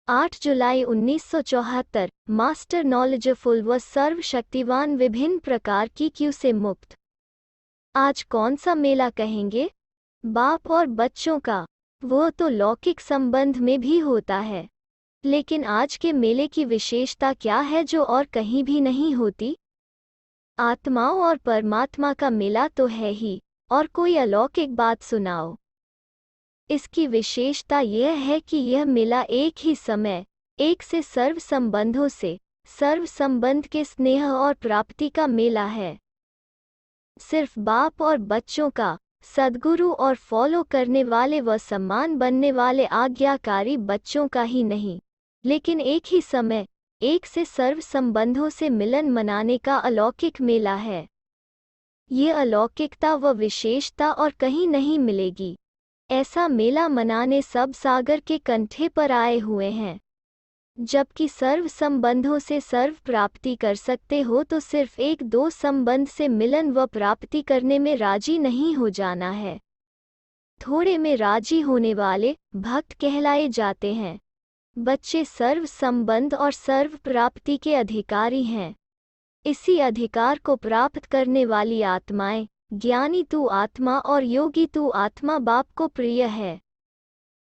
8 जुलाई 1974 master knowledgeful व सर्वशक्तिवान विभिन्न प्रकार की क्यू से मुक्त। आज कौन सा मेला कहेंगे? बाप और बच्चों का। वो तो लौकिक संबंध में भी होता है, लेकिन आज के मेले की विशेषता क्या है जो और कहीं भी नहीं होती? आत्माओं और परमात्मा का मेला तो है ही, और कोई अलौकिक बात सुनाओ। इसकी विशेषता यह है कि यह मेला एक ही समय, एक से सर्व संबंधों से, सर्व संबंध के स्नेह और प्राप्ति का मेला है। सिर्फ बाप और बच्चों का, सद्गुरु और फॉलो करने वाले व सम्मान बनने वाले आज्ञाकारी बच्चों का ही नहीं, लेकिन एक ही समय, एक से सर्व संबंधों से मिलन मनाने का अलौकिक मेला है। ये अलौकिकता व विशेषता और कहीं नहीं मिलेगी। ऐसा मेला मनाने सब सागर के कंठे पर आए हुए हैं। जबकि सर्व संबंधों से सर्व प्राप्ति कर सकते हो तो सिर्फ एक दो संबंध से मिलन व प्राप्ति करने में राजी नहीं हो जाना है। थोड़े में राजी होने वाले भक्त कहलाए जाते हैं। बच्चे सर्व संबंध और सर्व प्राप्ति के अधिकारी हैं। इसी अधिकार को प्राप्त करने वाली आत्माएं, ज्ञानी तू आत्मा और योगी तू आत्मा बाप को प्रिय है।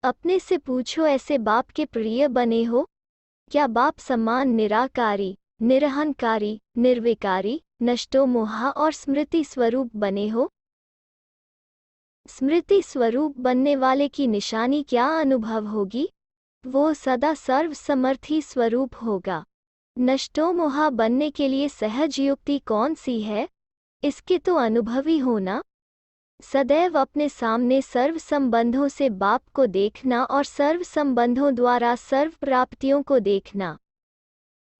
अपने से पूछो, ऐसे बाप के प्रिय बने हो? क्या बाप समान निराकारी, निरहंकारी, निर्विकारी, नष्टो मोहा और स्मृति स्वरूप बने हो? स्मृति स्वरूप बनने वाले की निशानी क्या अनुभव होगी? वो सदा सर्व समर्थी स्वरूप होगा। नष्टो मोहा बनने के लिए सहज युक्ति कौन सी है? इसके तो अनुभवी होना। सदैव अपने सामने सर्व संबंधों से बाप को देखना और सर्व संबंधों द्वारा सर्व प्राप्तियों को देखना।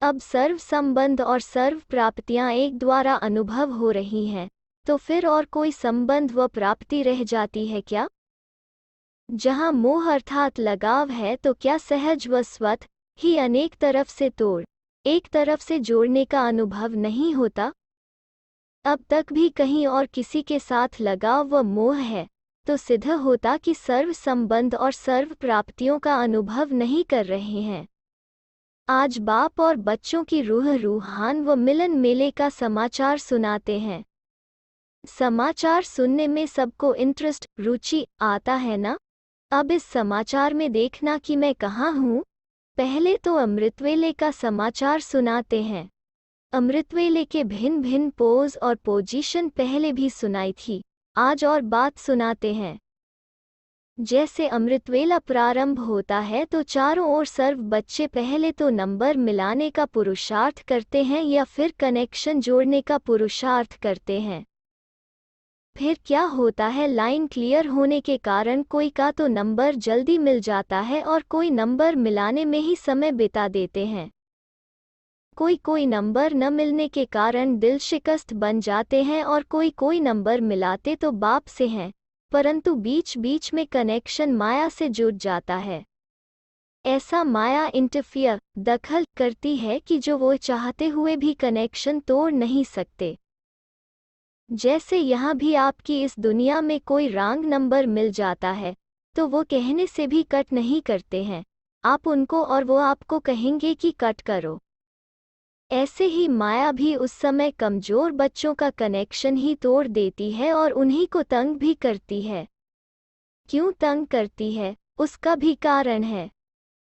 अब सर्व संबंध और सर्व प्राप्तियां एक द्वारा अनुभव हो रही हैं, तो फिर और कोई संबंध व प्राप्ति रह जाती है क्या? जहां मोह अर्थात लगाव है तो क्या सहज व स्वत ही अनेक तरफ से तोड़, एक तरफ से जोड़ने का अनुभव नहीं होता? अब तक भी कहीं और किसी के साथ लगाव व मोह है, तो सिद्ध होता कि सर्व संबंध और सर्व प्राप्तियों का अनुभव नहीं कर रहे हैं। आज बाप और बच्चों की रूहान व मिलन मेले का समाचार सुनाते हैं। समाचार सुनने में सबको इंटरेस्ट, रुचि आता है ना? अब इस समाचार में देखना कि मैं कहाँ हूँ। पहले तो अमृतवेले का समाचार सुनाते हैं। अमृतवेले के भिन्न भिन्न पोज और पोजीशन पहले भी सुनाई थी, आज और बात सुनाते हैं। जैसे अमृतवेला प्रारंभ होता है तो चारों ओर सर्व बच्चे पहले तो नंबर मिलाने का पुरुषार्थ करते हैं या फिर कनेक्शन जोड़ने का पुरुषार्थ करते हैं। फिर क्या होता है, लाइन क्लियर होने के कारण कोई का तो नंबर जल्दी मिल जाता है और कोई नंबर मिलाने में ही समय बिता देते हैं। कोई नंबर न मिलने के कारण दिल शिकस्त बन जाते हैं और कोई नंबर मिलाते तो बाप से हैं, परंतु बीच बीच में कनेक्शन माया से जुड़ जाता है। ऐसा माया इंटरफियर, दखल करती है कि जो वो चाहते हुए भी कनेक्शन तोड़ नहीं सकते। जैसे यहाँ भी आपकी इस दुनिया में कोई रॉन्ग नंबर मिल जाता है तो वो कहने से भी कट नहीं करते हैं, आप उनको और वो आपको कहेंगे कि कट करो। ऐसे ही माया भी उस समय कमजोर बच्चों का कनेक्शन ही तोड़ देती है और उन्हीं को तंग भी करती है। क्यों तंग करती है, उसका भी कारण है।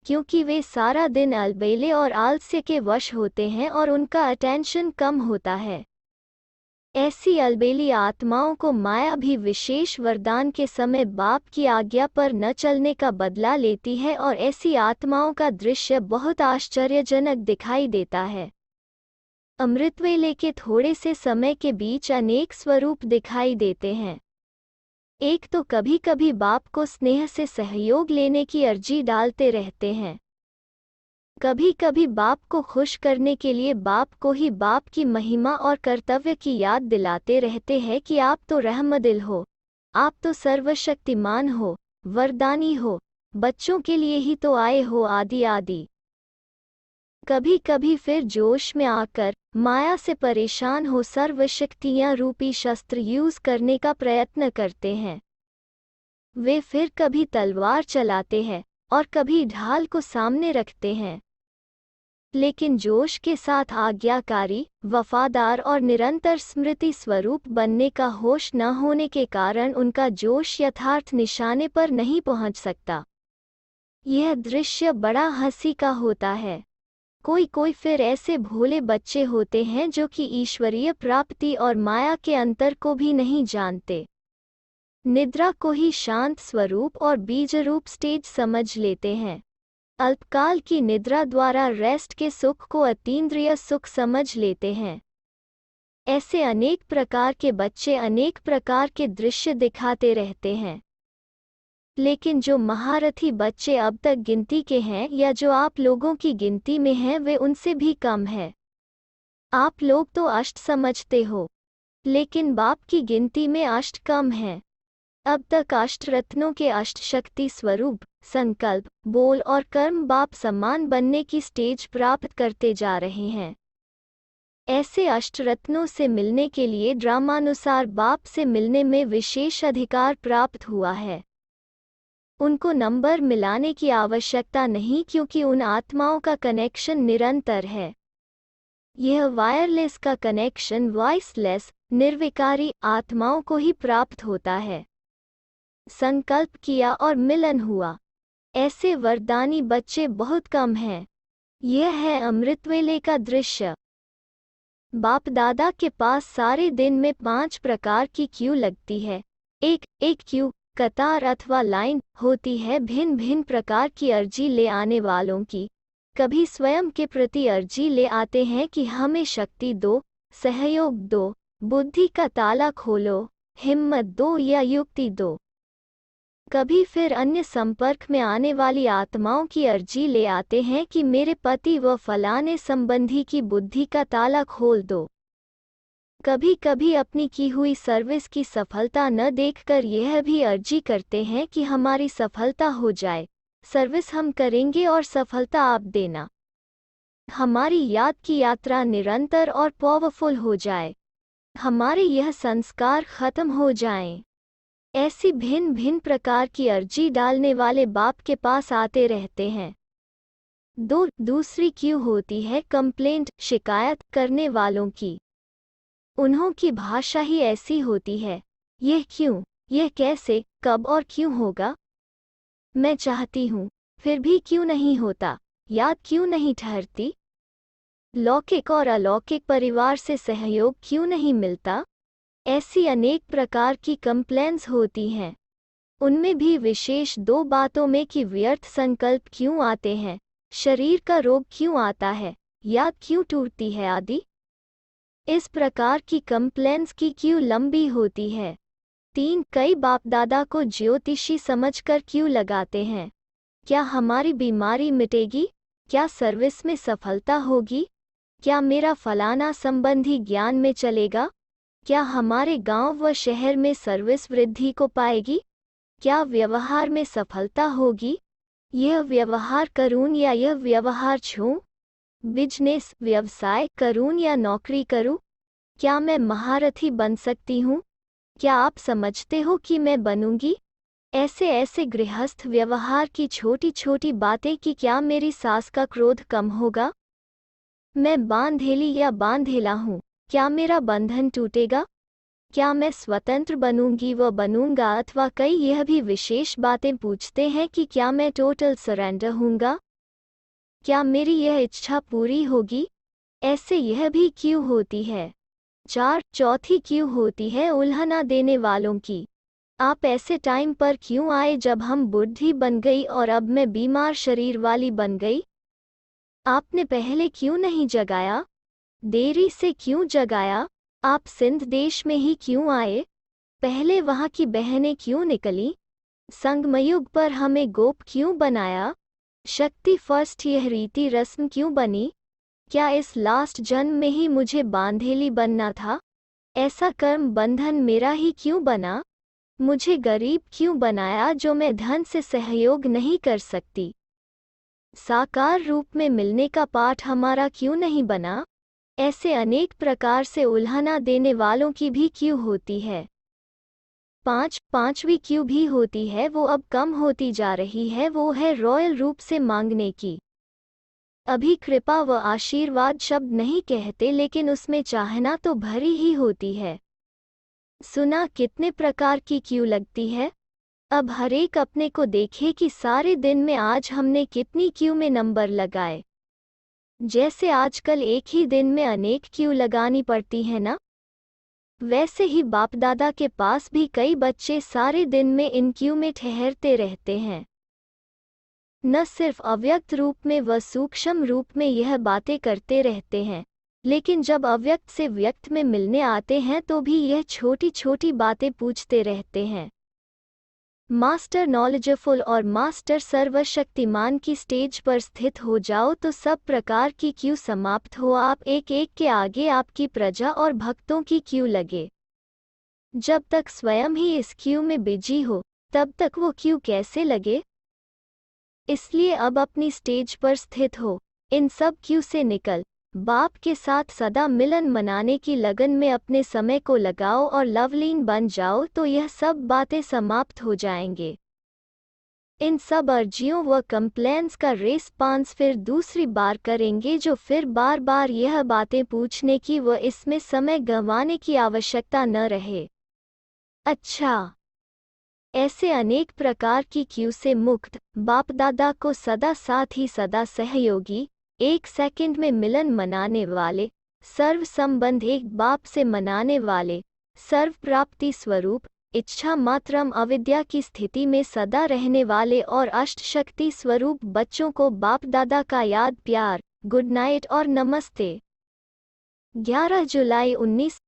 क्योंकि वे सारा दिन अलबेले और आलस्य के वश होते हैं और उनका अटेंशन कम होता है। ऐसी अलबेली आत्माओं को माया भी विशेष वरदान के समय बाप की आज्ञा पर न चलने का बदला लेती है और ऐसी आत्माओं का दृश्य बहुत आश्चर्यजनक दिखाई देता है। अमृतवेले के थोड़े से समय के बीच अनेक स्वरूप दिखाई देते हैं। एक तो कभी कभी बाप को स्नेह से सहयोग लेने की अर्जी डालते रहते हैं। कभी कभी बाप को खुश करने के लिए बाप को ही बाप की महिमा और कर्तव्य की याद दिलाते रहते हैं कि आप तो रहमदिल हो, आप तो सर्वशक्तिमान हो, वरदानी हो, बच्चों के लिए ही तो आए हो आदि आदि। कभी कभी फिर जोश में आकर माया से परेशान हो सर्वशक्तियां रूपी शस्त्र यूज करने का प्रयत्न करते हैं। वे फिर कभी तलवार चलाते हैं, और कभी ढाल को सामने रखते हैं। लेकिन जोश के साथ आज्ञाकारी, वफादार और निरंतर स्मृति स्वरूप बनने का होश न होने के कारण उनका जोश यथार्थ निशाने पर नहीं पहुंच सकता। यह दृश्य बड़ा हंसी का होता है। कोई फिर ऐसे भोले बच्चे होते हैं जो कि ईश्वरीय प्राप्ति और माया के अंतर को भी नहीं जानते। निद्रा को ही शांत स्वरूप और बीजरूप स्टेज समझ लेते हैं। अल्पकाल की निद्रा द्वारा रेस्ट के सुख को अतीन्द्रिय सुख समझ लेते हैं। ऐसे अनेक प्रकार के बच्चे अनेक प्रकार के दृश्य दिखाते रहते हैं। लेकिन जो महारथी बच्चे अब तक गिनती के हैं या जो आप लोगों की गिनती में हैं वे उनसे भी कम है। आप लोग तो अष्ट समझते हो, लेकिन बाप की गिनती में अष्ट कम है। अब तक अष्ट रत्नों के अष्ट शक्ति स्वरूप संकल्प, बोल और कर्म बाप समान बनने की स्टेज प्राप्त करते जा रहे हैं। ऐसे अष्ट रत्नों से मिलने के लिए ड्रामानुसार बाप से मिलने में विशेष अधिकार प्राप्त हुआ है। उनको नंबर मिलाने की आवश्यकता नहीं क्योंकि उन आत्माओं का कनेक्शन निरंतर है। यह वायरलेस का कनेक्शन वॉइसलेस निर्विकारी आत्माओं को ही प्राप्त होता है। संकल्प किया और मिलन हुआ। ऐसे वरदानी बच्चे बहुत कम हैं। यह है अमृतवेले का दृश्य। बाप दादा के पास सारे दिन में 5 प्रकार की क्यू लगती है। एक क्यू कतार अथवा लाइन होती है भिन्न भिन्न प्रकार की अर्जी ले आने वालों की। कभी स्वयं के प्रति अर्जी ले आते हैं कि हमें शक्ति दो, सहयोग दो, बुद्धि का ताला खोलो, हिम्मत दो या युक्ति दो। कभी फिर अन्य संपर्क में आने वाली आत्माओं की अर्जी ले आते हैं कि मेरे पति व फलाने संबंधी की बुद्धि का ताला खोल दो। कभी कभी अपनी की हुई सर्विस की सफलता न देखकर यह भी अर्जी करते हैं कि हमारी सफलता हो जाए, सर्विस हम करेंगे और सफलता आप देना। हमारी याद की यात्रा निरंतर और पावरफुल हो जाए, हमारे यह संस्कार खत्म हो जाएं। ऐसी भिन्न भिन्न प्रकार की अर्जी डालने वाले बाप के पास आते रहते हैं। दूसरी क्यू होती है कंप्लेंट शिकायत करने वालों की। उन्हों की भाषा ही ऐसी होती है, यह क्यों, यह कैसे, कब और क्यों होगा। मैं चाहती हूँ, फिर भी क्यों नहीं होता, याद क्यों नहीं ठहरती। लौकिक और अलौकिक परिवार से सहयोग क्यों नहीं मिलता। ऐसी अनेक प्रकार की कंप्लेंट्स होती हैं। उनमें भी विशेष 2 बातों में कि व्यर्थ संकल्प क्यों आते हैं, शरीर का रोग क्यों आता है, याद क्यों टूटती है आदि। इस प्रकार की कंप्लेंट्स की क्यू लंबी होती है। 3 कई बाप दादा को ज्योतिषी समझकर क्यों लगाते हैं। क्या हमारी बीमारी मिटेगी, क्या सर्विस में सफलता होगी, क्या मेरा फलाना संबंधी ज्ञान में चलेगा, क्या हमारे गांव व शहर में सर्विस वृद्धि को पाएगी, क्या व्यवहार में सफलता होगी, यह व्यवहार करूं या यह व्यवहार छूं, बिजनेस व्यवसाय करूं या नौकरी करूं, क्या मैं महारथी बन सकती हूं, क्या आप समझते हो कि मैं बनूंगी। ऐसे गृहस्थ व्यवहार की छोटी छोटी बातें कि क्या मेरी सास का क्रोध कम होगा, मैं बांधेली या बांधेला हूँ, क्या मेरा बंधन टूटेगा, क्या मैं स्वतंत्र बनूंगी व बनूंगा, अथवा कई यह भी विशेष बातें पूछते हैं कि क्या मैं टोटल सरेंडर हूँगा, क्या मेरी यह इच्छा पूरी होगी। ऐसे यह भी क्यों होती है। चौथी क्यों होती है उल्हना देने वालों की। आप ऐसे टाइम पर क्यों आए जब हम बुढ़ी बन गई और अब मैं बीमार शरीर वाली बन गई। आपने पहले क्यों नहीं जगाया, देरी से क्यों जगाया। आप सिंध देश में ही क्यों आए, पहले वहाँ की बहनें क्यों निकली। संगमयुग पर हमें गोप क्यों बनाया, शक्ति फर्स्ट यह रीति रस्म क्यों बनी। क्या इस लास्ट जन्म में ही मुझे बांधेली बनना था। ऐसा कर्म बंधन मेरा ही क्यों बना। मुझे गरीब क्यों बनाया जो मैं धन से सहयोग नहीं कर सकती। साकार रूप में मिलने का पाठ हमारा क्यों नहीं बना। ऐसे अनेक प्रकार से उल्हना देने वालों की भी क्यों होती है। पांचवी क्यू भी होती है, वो अब कम होती जा रही है, वो है रॉयल रूप से मांगने की। अभी कृपा व आशीर्वाद शब्द नहीं कहते, लेकिन उसमें चाहना तो भरी ही होती है। सुना कितने प्रकार की क्यू लगती है? अब हरेक अपने को देखे कि सारे दिन में आज हमने कितनी क्यू में नंबर लगाए। जैसे आजकल एक ही दिन में अनेक क्यू लगानी पड़ती है ना, वैसे ही बाप दादा के पास भी कई बच्चे सारे दिन में इन क्यू में ठहरते रहते हैं। न सिर्फ अव्यक्त रूप में व सूक्ष्म रूप में यह बातें करते रहते हैं, लेकिन जब अव्यक्त से व्यक्त में मिलने आते हैं तो भी यह छोटी छोटी बातें पूछते रहते हैं। मास्टर नॉलेजफुल और मास्टर सर्वशक्तिमान की स्टेज पर स्थित हो जाओ तो सब प्रकार की क्यू समाप्त हो, आप एक एक के आगे आपकी प्रजा और भक्तों की क्यू लगे। जब तक स्वयं ही इस क्यू में बिजी हो तब तक वो क्यू कैसे लगे? इसलिए अब अपनी स्टेज पर स्थित हो, इन सब क्यू से निकल बाप के साथ सदा मिलन मनाने की लगन में अपने समय को लगाओ और लवलीन बन जाओ, तो यह सब बातें समाप्त हो जाएंगे। इन सब अर्जियों व कंप्लेंट्स का रेस्पॉन्स फिर दूसरी बार करेंगे, जो फिर बार बार यह बातें पूछने की व इसमें समय गंवाने की आवश्यकता न रहे। अच्छा, ऐसे अनेक प्रकार की क्यू से मुक्त बाप दादा को सदा साथ ही सदा सहयोगी, एक सेकंड में मिलन मनाने वाले, सर्व संबंध एक बाप से मनाने वाले, सर्व प्राप्ति स्वरूप, इच्छा मात्रम अविद्या की स्थिति में सदा रहने वाले और अष्ट शक्ति स्वरूप बच्चों को बाप दादा का याद, प्यार, गुड नाइट और नमस्ते। 11 जुलाई 19